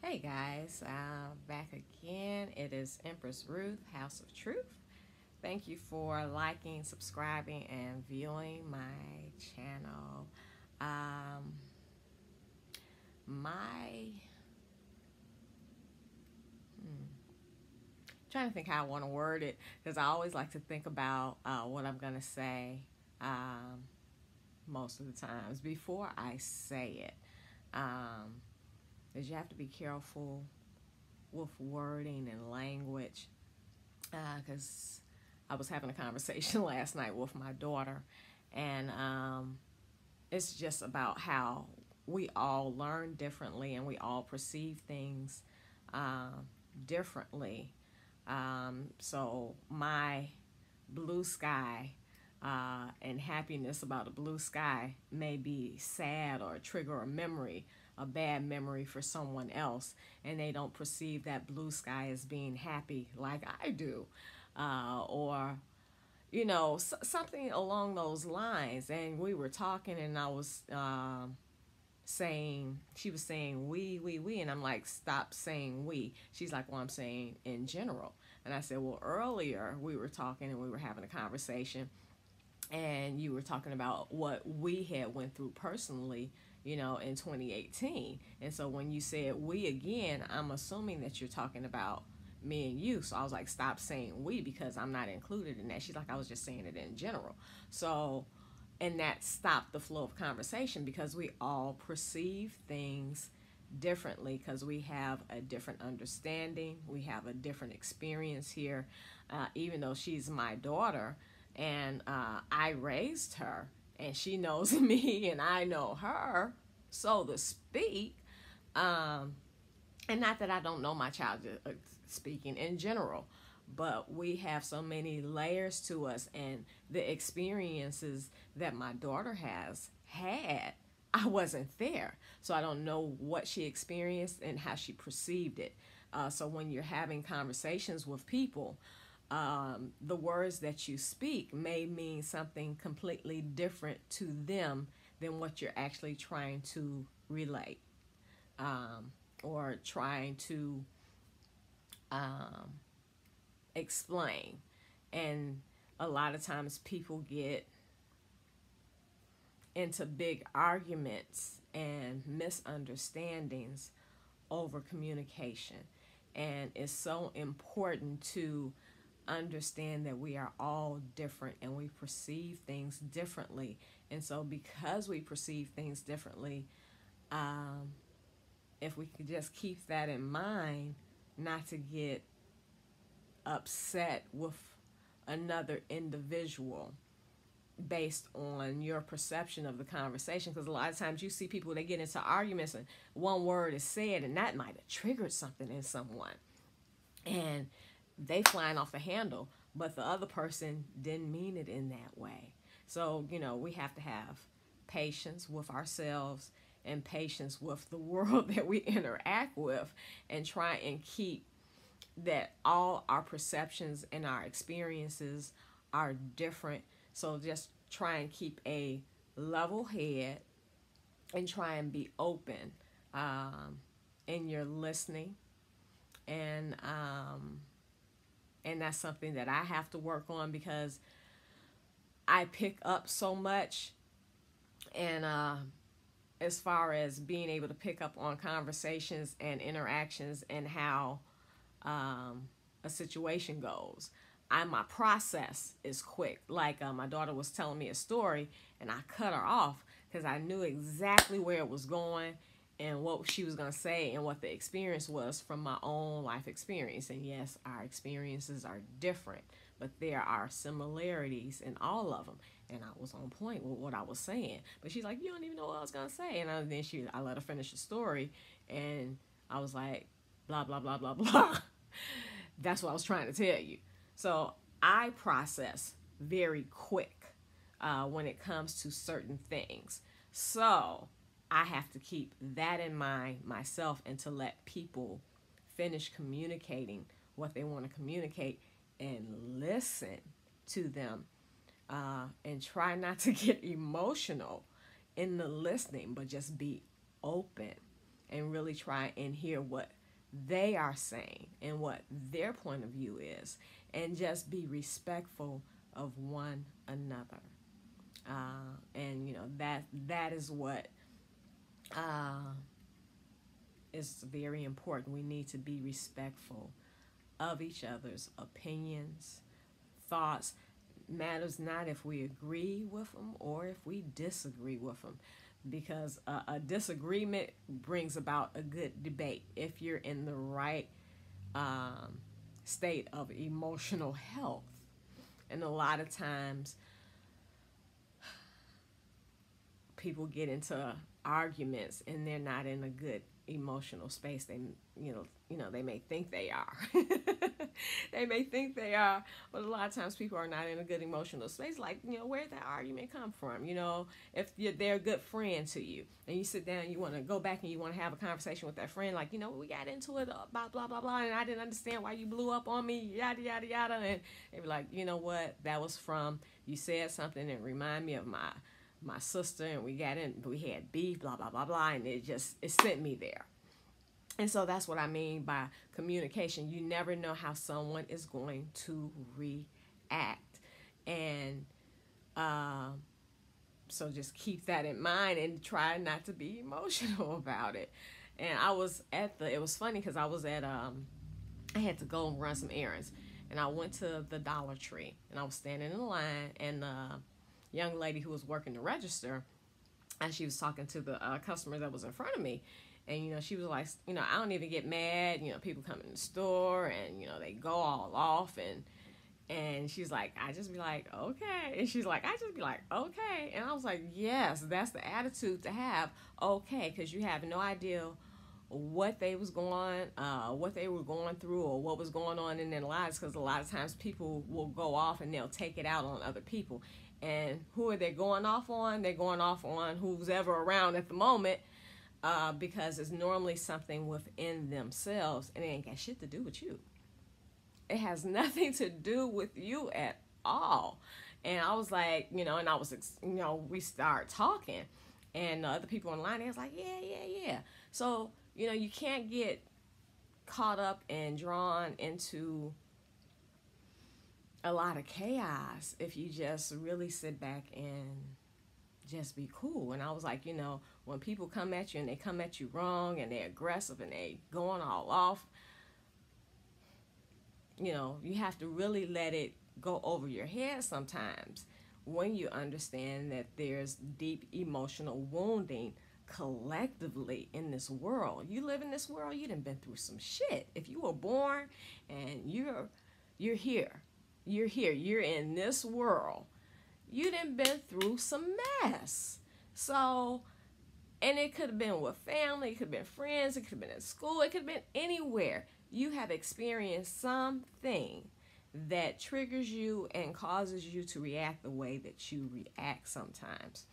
Hey guys, back again. It is Empress Ruth, House of Truth. Thank you for liking, subscribing, and viewing my channel. Um, my Trying to think how I want to word it because I always like to think about what I'm gonna say most of the times before I say it. Is you have to be careful with wording and language because I was having a conversation last night with my daughter, and it's just about how we all learn differently and we all perceive things uh, differently. So my blue sky and happiness about a blue sky may be sad or trigger a memory, a bad memory for someone else, and they don't perceive that blue sky as being happy like I do, or something along those lines. And we were talking, and I was saying, she was saying we, and I'm like, stop saying we. She's like, well, I'm saying in general. And I said, well, earlier we were talking and we were having a conversation, and you were talking about what we had went through personally, in 2018. And so when you said we again, I'm assuming that you're talking about me and you. So I was like, stop saying we because I'm not included in that. She's like, I was just saying it in general. So, and that stopped the flow of conversation because we all perceive things differently because we have a different understanding. We have a different experience here. Even though she's my daughter, and I raised her, and she knows me and I know her, so to speak. And not that I don't know my child, speaking in general, but we have so many layers to us, and the experiences that my daughter has had, I wasn't there, so I don't know what she experienced and how she perceived it. So when you're having conversations with people, the words that you speak may mean something completely different to them than what you're actually trying to relate, or trying to explain. And a lot of times people get into big arguments and misunderstandings over communication. And it's so important to understand that we are all different and we perceive things differently. And so because we perceive things differently, if we could just keep that in mind, not to get upset with another individual based on your perception of the conversation. Because a lot of times you see people, they get into arguments and one word is said and that might have triggered something in someone, and they flying off the handle, but the other person didn't mean it in that way. So we have to have patience with ourselves and patience with the world that we interact with, and try and keep that all our perceptions and our experiences are different. So just try and keep a level head and try and be open in your listening. And that's something that I have to work on because I pick up so much. And as far as being able to pick up on conversations and interactions and how a situation goes, my process is quick. Like my daughter was telling me a story, and I cut her off because I knew exactly where it was going and what she was going to say and what the experience was from my own life experience. And yes, our experiences are different, but there are similarities in all of them. And I was on point with what I was saying. But she's like, you don't even know what I was going to say. And then I let her finish the story, and I was like, blah, blah, blah, blah, blah. That's what I was trying to tell you. So I process very quick when it comes to certain things. So I have to keep that in mind myself, and to let people finish communicating what they want to communicate and listen to them, and try not to get emotional in the listening, but just be open and really try and hear what they are saying and what their point of view is, and just be respectful of one another. And that is what is very important. We need to be respectful of each other's opinions, thoughts. Matters not if we agree with them or if we disagree with them, because a disagreement brings about a good debate if you're in the right state of emotional health. And a lot of times people get into arguments and they're not in a good emotional space. They they may think they are. They may think they are, but a lot of times people are not in a good emotional space. Like, where did that argument come from? If they're a good friend to you and you sit down and you want to go back and you want to have a conversation with that friend, like, we got into it about blah, blah, blah, and I didn't understand why you blew up on me, yada, yada, yada. And they be like, you know what? That was from, you said something and remind me of my sister, and we had beef, blah, blah, blah, blah, and it sent me there. And so that's what I mean by communication. You never know how someone is going to react. And so just keep that in mind and try not to be emotional about it. And I was it was funny because I was I had to go and run some errands. And I went to the Dollar Tree, and I was standing in the line, and the young lady who was working the register, and she was talking to the customer that was in front of me. And, she was like, I don't even get mad. People come in the store and, they go all off. And she's like, I just be like, okay. And she's like, I just be like, okay. And I was like, yes, that's the attitude to have. Okay. Because you have no idea what they were going through or what was going on in their lives. Because a lot of times people will go off and they'll take it out on other people. And who are they going off on? They're going off on who's ever around at the moment. Because it's normally something within themselves, and it ain't got shit to do with you. It has nothing to do with you at all. And I was like, and I was, we started talking, and other people online, they was like, yeah. So, you can't get caught up and drawn into a lot of chaos if you just really sit back and just be cool. And I was like, when people come at you and they come at you wrong and they're aggressive and they going all off, you have to really let it go over your head sometimes when you understand that there's deep emotional wounding collectively in this world. You live in this world, you done been through some shit. If you were born and you're here, you're in this world, you done been through some mess. So, and it could have been with family, it could have been friends, it could have been at school, it could have been anywhere. You have experienced something that triggers you and causes you to react the way that you react sometimes.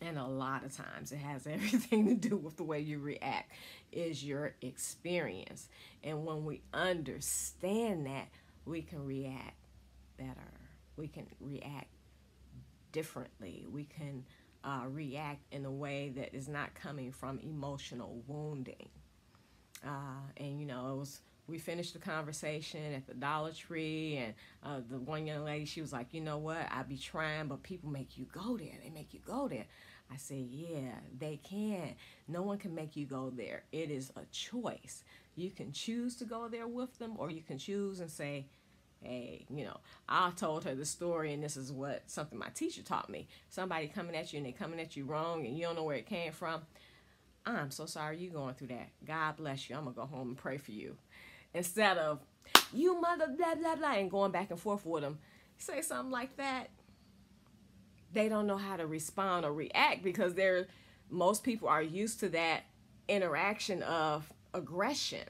And a lot of times it has everything to do with the way you react is your experience. And when we understand that, we can react better. We can react differently. We can react in a way that is not coming from emotional wounding. And we finished the conversation at the Dollar Tree, and the one young lady, she was like, you know what, I be trying, but people make you go there. They make you go there. I said, yeah, they can. No one can make you go there. It is a choice. You can choose to go there with them, or you can choose and say, hey, I told her the story, and this is something my teacher taught me. Somebody coming at you, and they coming at you wrong, and you don't know where it came from. I'm so sorry you going through that. God bless you. I'm going to go home and pray for you. Instead of, you mother, blah, blah, blah, and going back and forth with them. Say something like that. They don't know how to respond or react because most people are used to that interaction of aggression.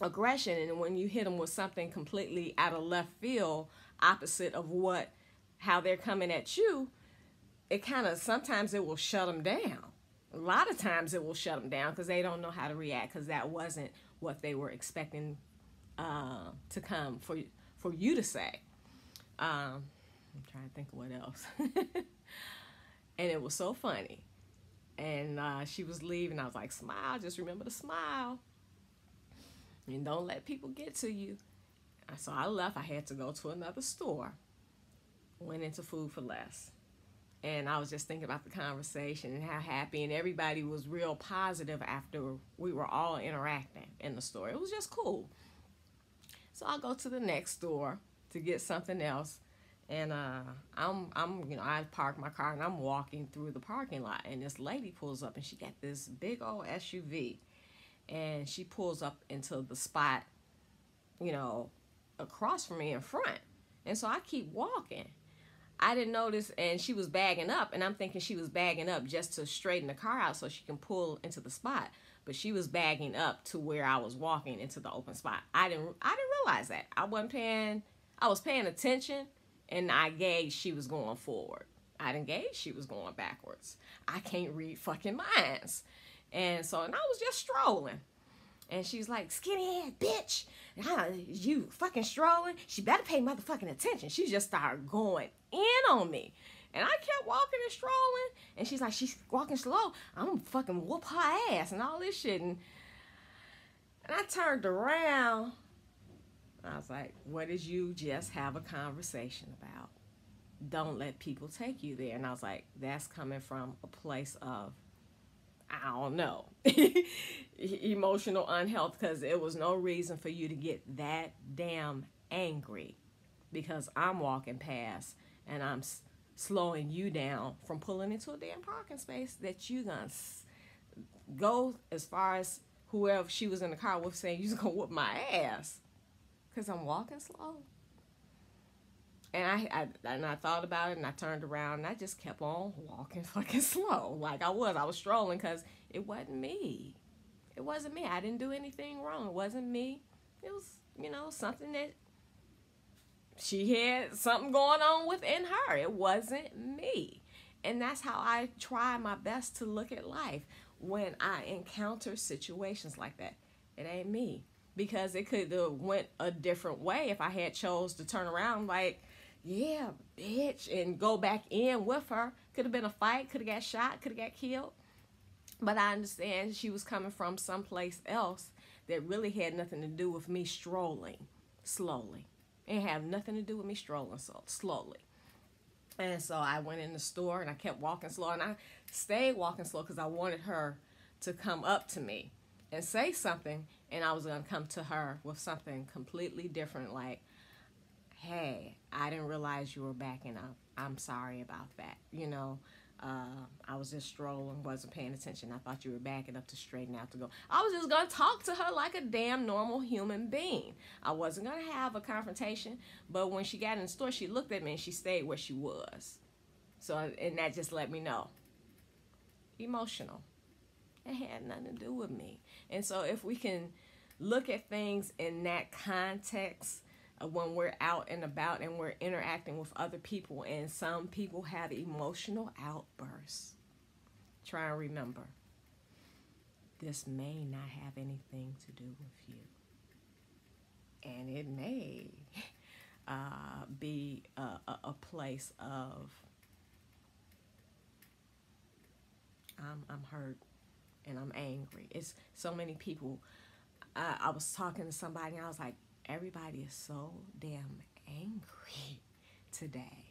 And when you hit them with something completely out of left field, opposite of how they're coming at you, sometimes it will shut them down. A lot of times it will shut them down because they don't know how to react because that wasn't what they were expecting to come for you to say. I'm trying to think of what else. And it was so funny. And she was leaving. I was like, smile. Just remember to smile. And don't let people get to you. So I left. I had to go to another store. Went into Food for Less. And I was just thinking about the conversation and how happy, and everybody was real positive after we were all interacting in the store. It was just cool. So I go to the next store to get something else, and I park my car and I'm walking through the parking lot, and this lady pulls up and she got this big old SUV, and she pulls up into the spot, you know, across from me in front, and so I keep walking. I didn't notice, and she was bagging up, and I'm thinking she was bagging up just to straighten the car out so she can pull into the spot. But she was bagging up to where I was walking into the open spot. I didn't realize that. I was paying attention, and I gauged she was going forward. I didn't gauge she was going backwards. I can't read fucking minds. And I was just strolling. And she's like, skinny ass bitch, you fucking strolling? She better pay motherfucking attention. She just started going in on me. And I kept walking and strolling. And she's like, she's walking slow. I'm gonna fucking whoop her ass and all this shit. And I turned around. I was like, what did you just have a conversation about? Don't let people take you there. And I was like, that's coming from a place of, I don't know, emotional unhealth, because there was no reason for you to get that damn angry because I'm walking past and I'm slowing you down from pulling into a damn parking space that you gonna go as far as whoever she was in the car with saying you're gonna whoop my ass because I'm walking slow. And I thought about it, and I turned around, and I just kept on walking fucking slow. Like I was strolling, because it wasn't me. It wasn't me. I didn't do anything wrong. It wasn't me. It was, something that she had something going on within her. It wasn't me. And that's how I try my best to look at life when I encounter situations like that. It ain't me. Because it could have went a different way if I had chose to turn around like, yeah, bitch, and go back in with her. Could have been a fight, could have got shot, could have got killed. But I understand she was coming from someplace else that really had nothing to do with me strolling slowly. It had nothing to do with me strolling so slowly. And so I went in the store and I kept walking slow, and I stayed walking slow because I wanted her to come up to me and say something, and I was going to come to her with something completely different, like, hey, I didn't realize you were backing up. I'm sorry about that. I was just strolling, wasn't paying attention. I thought you were backing up to straighten out to go. I was just going to talk to her like a damn normal human being. I wasn't going to have a confrontation, but when she got in the store, she looked at me and she stayed where she was. And that just let me know. Emotional. It had nothing to do with me. And so if we can look at things in that context, when we're out and about and we're interacting with other people, and some people have emotional outbursts, try and remember, this may not have anything to do with you. And it may be a place of, I'm hurt and I'm angry. It's so many people. I was talking to somebody and I was like, everybody is so damn angry today.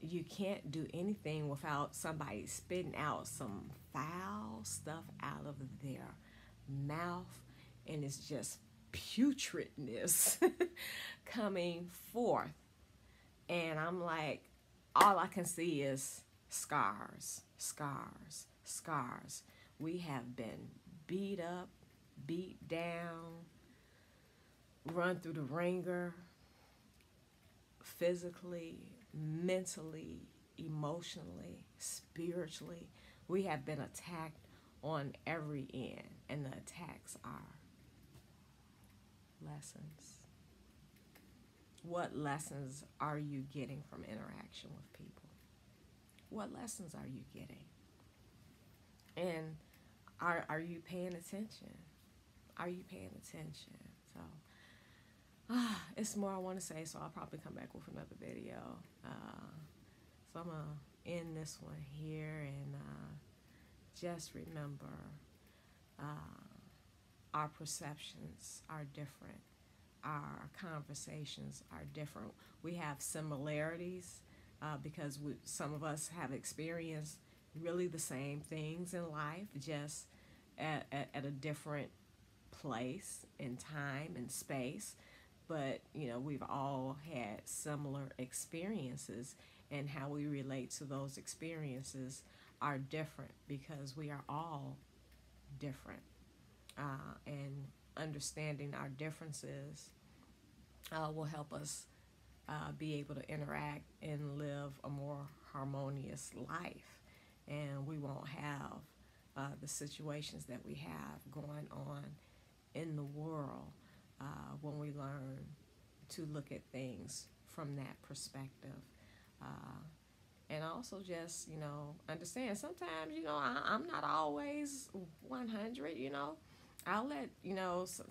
You can't do anything without somebody spitting out some foul stuff out of their mouth, and it's just putridness coming forth. And I'm like, all I can see is scars, scars, scars. We have been beat up, beat down, run through the ringer, physically, mentally, emotionally, spiritually. We have been attacked on every end, and the attacks are lessons. What lessons are you getting from interaction with people? What lessons are you getting? And are you paying attention? Are you paying attention? So it's more I want to say, so I'll probably come back with another video. So I'm going to end this one here, and just remember, our perceptions are different. Our conversations are different. We have similarities because some of us have experienced really the same things in life, just at a different place in time and space. But, we've all had similar experiences, and how we relate to those experiences are different because we are all different. And understanding our differences will help us be able to interact and live a more harmonious life. And we won't have the situations that we have going on in the world when we learn to look at things from that perspective. And also just, understand sometimes, I'm not always 100, I'll let,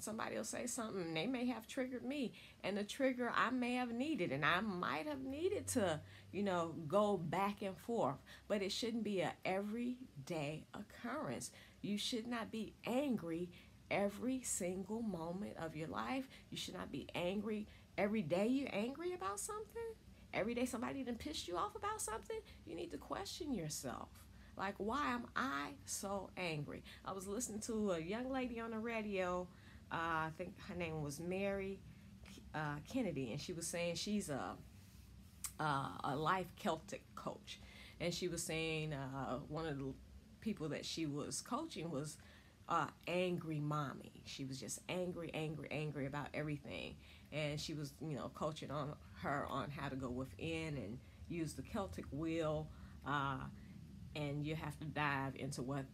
somebody will say something and they may have triggered me, and the trigger I may have needed, and I might have needed to, go back and forth, but it shouldn't be a everyday occurrence. You should not be angry every single moment of your life. You should not be angry every day. You're angry about something. Every day somebody done pissed you off about something. You need to question yourself. Like, why am I so angry? I was listening to a young lady on the radio. I think her name was Mary Kennedy, and she was saying she's a life Celtic coach, and she was saying one of the people that she was coaching was angry mommy. She was just angry about everything, and she was coaching on her on how to go within and use the Celtic wheel. And you have to dive into what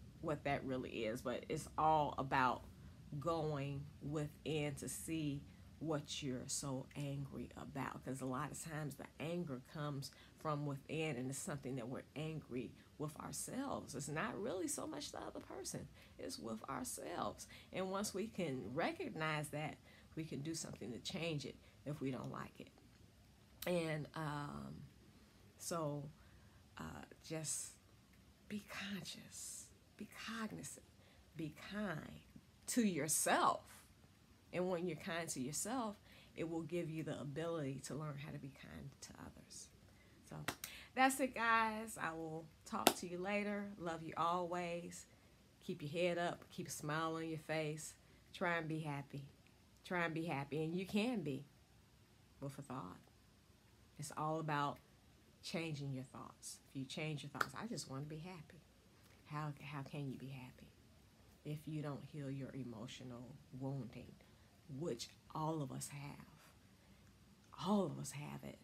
that really is, but it's all about going within to see what you're so angry about, because a lot of times the anger comes from within, and it's something that we're angry with ourselves. It's not really so much the other person, it's with ourselves. And once we can recognize that, we can do something to change it if we don't like it. And so just be conscious, be cognizant, be kind to yourself. And when you're kind to yourself, it will give you the ability to learn how to be kind to others. So that's it, guys. I will talk to you later. Love you always. Keep your head up. Keep a smile on your face. Try and be happy. Try and be happy. And you can be with a thought. It's all about changing your thoughts. If you change your thoughts, I just want to be happy. How can you be happy if you don't heal your emotional wounding, which all of us have? All of us have it,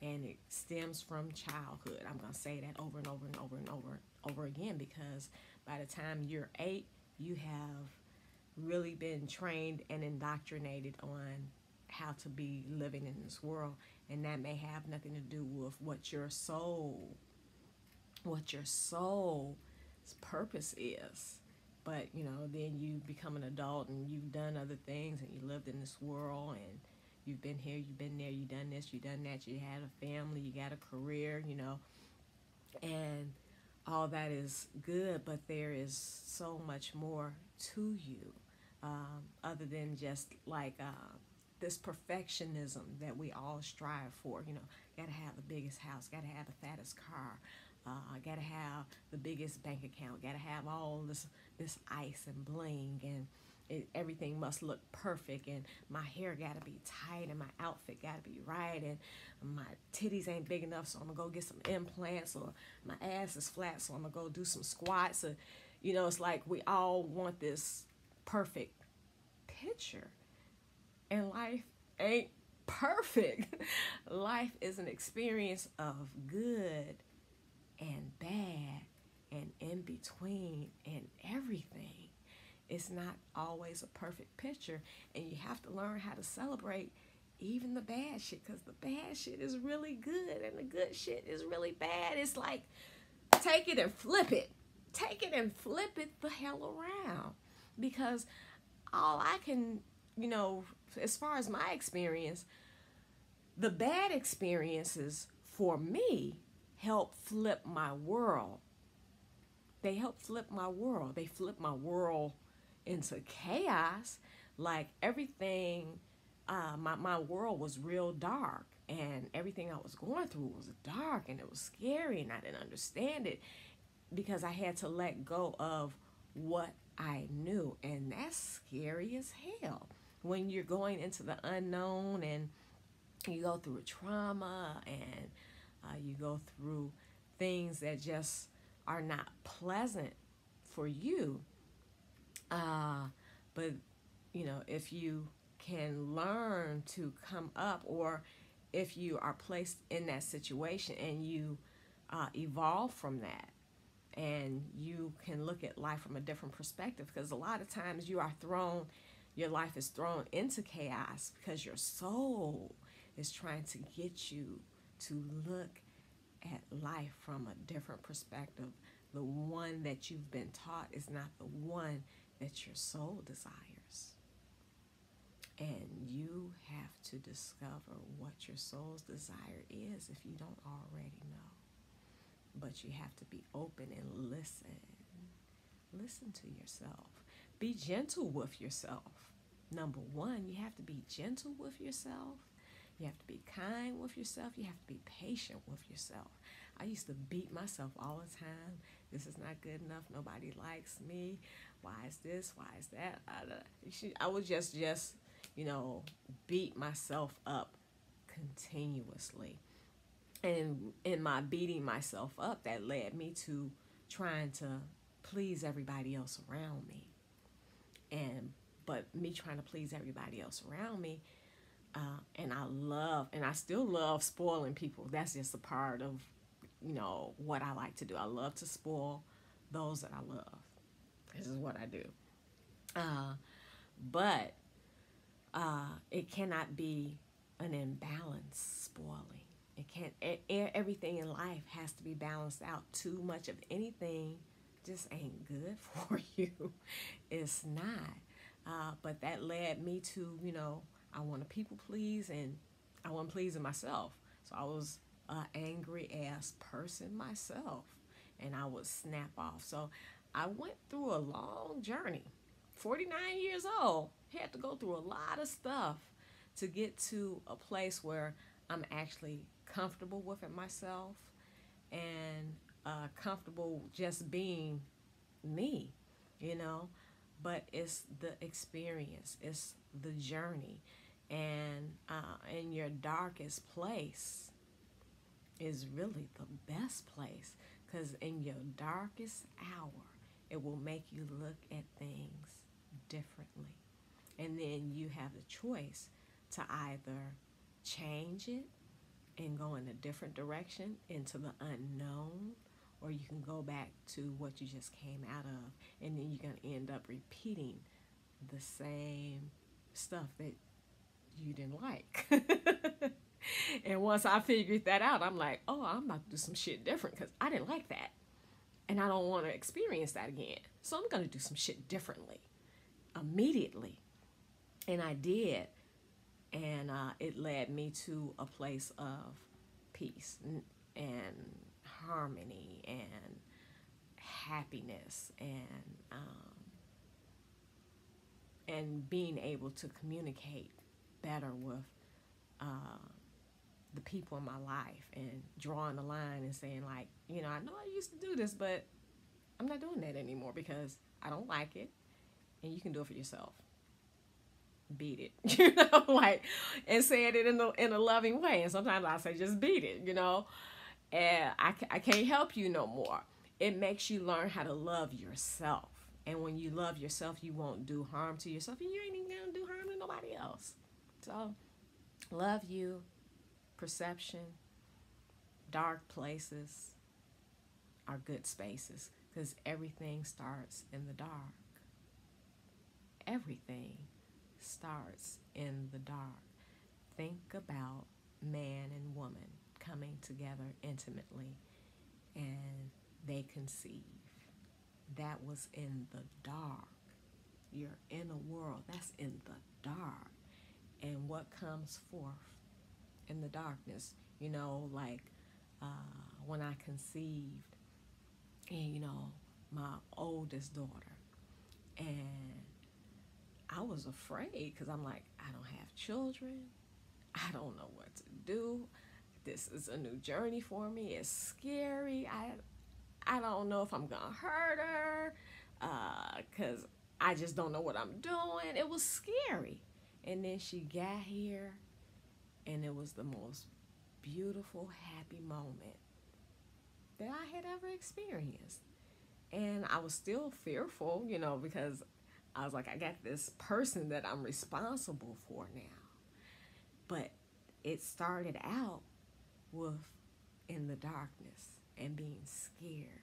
and it stems from childhood. I'm going to say that over and over and over and over again, because by the time you're 8, you have really been trained and indoctrinated on how to be living in this world, and that may have nothing to do with what your soul's purpose is. But then you become an adult and you've done other things, and you lived in this world, and you've been here, you've been there, you've done this, you've done that, you had a family, you got a career, and all that is good, but there is so much more to you, other than just like this perfectionism that we all strive for. Gotta have the biggest house, gotta have the fattest car, gotta have the biggest bank account, gotta have all this ice and bling, and everything must look perfect, and my hair gotta be tight, and my outfit gotta be right, and my titties ain't big enough, so I'm gonna go get some implants, or my ass is flat, so I'm gonna go do some squats. Or, it's like we all want this perfect picture, and life ain't perfect. Life is an experience of good and bad and in between and everything. It's not always a perfect picture, and you have to learn how to celebrate even the bad shit, because the bad shit is really good and the good shit is really bad. It's like, take it and flip it. Take it and flip it the hell around, because all I can, as far as my experience, the bad experiences for me help flip my world. They help flip my world. They flip my world into chaos, like everything, my world was real dark, and everything I was going through was dark, and it was scary, and I didn't understand it because I had to let go of what I knew, and that's scary as hell when you're going into the unknown, and you go through a trauma, and you go through things that just are not pleasant for you. But if you can learn to come up, or if you are placed in that situation and you evolve from that, and you can look at life from a different perspective, because a lot of times your life is thrown into chaos because your soul is trying to get you to look at life from a different perspective. The one that you've been taught is not the one that your soul desires. And you have to discover what your soul's desire is if you don't already know. But you have to be open and listen. Listen to yourself. Be gentle with yourself. Number one, you have to be gentle with yourself. You have to be kind with yourself. You have to be patient with yourself. I used to beat myself all the time. This is not good enough. Nobody likes me. Why is this? Why is that? I would just beat myself up continuously. And in my beating myself up, that led me to trying to please everybody else around me. But me trying to please everybody else around me, and I still love spoiling people. That's just a part of, what I like to do. I love to spoil those that I love. This is what I do. But it cannot be an imbalance spoiling. It can't. Everything in life has to be balanced out. Too much of anything just ain't good for you. It's not. But that led me to, I want to people please, and I want to please myself. So I was an angry ass person myself, and I would snap off. So I went through a long journey. 49 years old, had to go through a lot of stuff to get to a place where I'm actually comfortable with it myself, and comfortable just being me, But it's the experience, it's the journey, and in your darkest place is really the best place, because in your darkest hour, it will make you look at things differently, and then you have the choice to either change it and go in a different direction into the unknown, or you can go back to what you just came out of, and then you're going to end up repeating the same stuff that you didn't like. And once I figured that out, I'm like, oh, I'm about to do some shit different because I didn't like that, and I don't want to experience that again. So I'm going to do some shit differently immediately. And I did. And it led me to a place of peace and harmony and happiness, and being able to communicate better with the people in my life, and drawing the line and saying, like, I know I used to do this, but I'm not doing that anymore because I don't like it, and you can do it for yourself. Beat it, like, and saying it in a loving way. And sometimes I say, just beat it, and I can't help you no more. It makes you learn how to love yourself. And when you love yourself, you won't do harm to yourself, and you ain't even gonna do harm to nobody else. So, love you, perception, dark places are good spaces, because everything starts in the dark. Everything starts in the dark. Think about man and woman coming together intimately, and they conceive. That was in the dark. Your inner world, that's in the dark. And what comes forth in the darkness, like when I conceived, and my oldest daughter, and I was afraid because I'm like, I don't have children. I don't know what to do. This is a new journey for me. It's scary. I don't know if I'm gonna hurt her, because I just don't know what I'm doing. It was scary. And then she got here, and it was the most beautiful, happy moment that I had ever experienced. And I was still fearful, because I was like, I got this person that I'm responsible for now. But it started out with in the darkness and being scared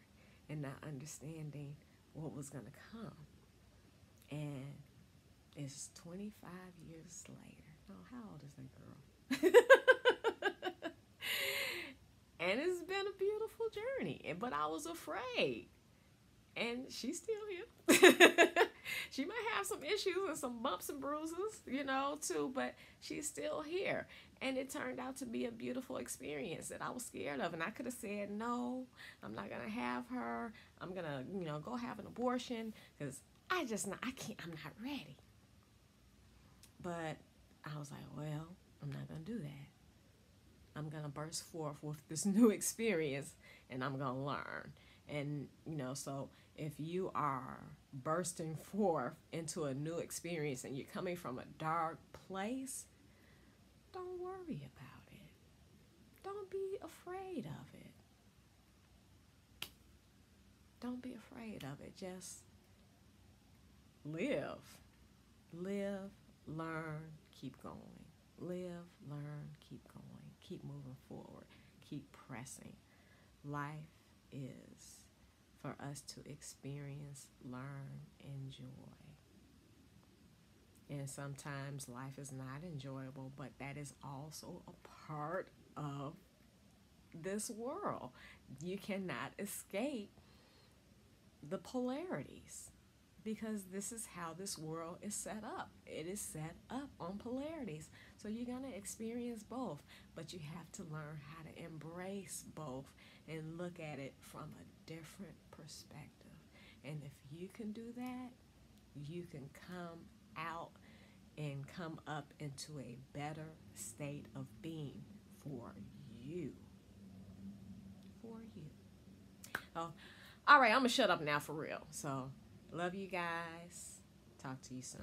and not understanding what was going to come. And it's 25 years later. Oh, how old is that girl? And it's been a beautiful journey. But I was afraid. And she's still here. She might have some issues and some bumps and bruises, too, but she's still here. And it turned out to be a beautiful experience that I was scared of. And I could have said, no, I'm not going to have her. I'm going to, go have an abortion because I'm not ready. But I was like, well, I'm not going to do that. I'm going to burst forth with this new experience and I'm going to learn. And, so if you are bursting forth into a new experience and you're coming from a dark place, don't worry about it. Don't be afraid of it. Don't be afraid of it. Just live. Live, learn, keep going. Live, learn, keep going. Keep moving forward. Keep pressing. Life is for us to experience, learn, enjoy. And sometimes life is not enjoyable, but that is also a part of this world. You cannot escape the polarities because this is how this world is set up. It is set up on polarities. So you're going to experience both, but you have to learn how to embrace both and look at it from a different perspective. And if you can do that, you can come out and come up into a better state of being for you. For you. Oh, all right, I'm going to shut up now for real. So, love you guys. Talk to you soon.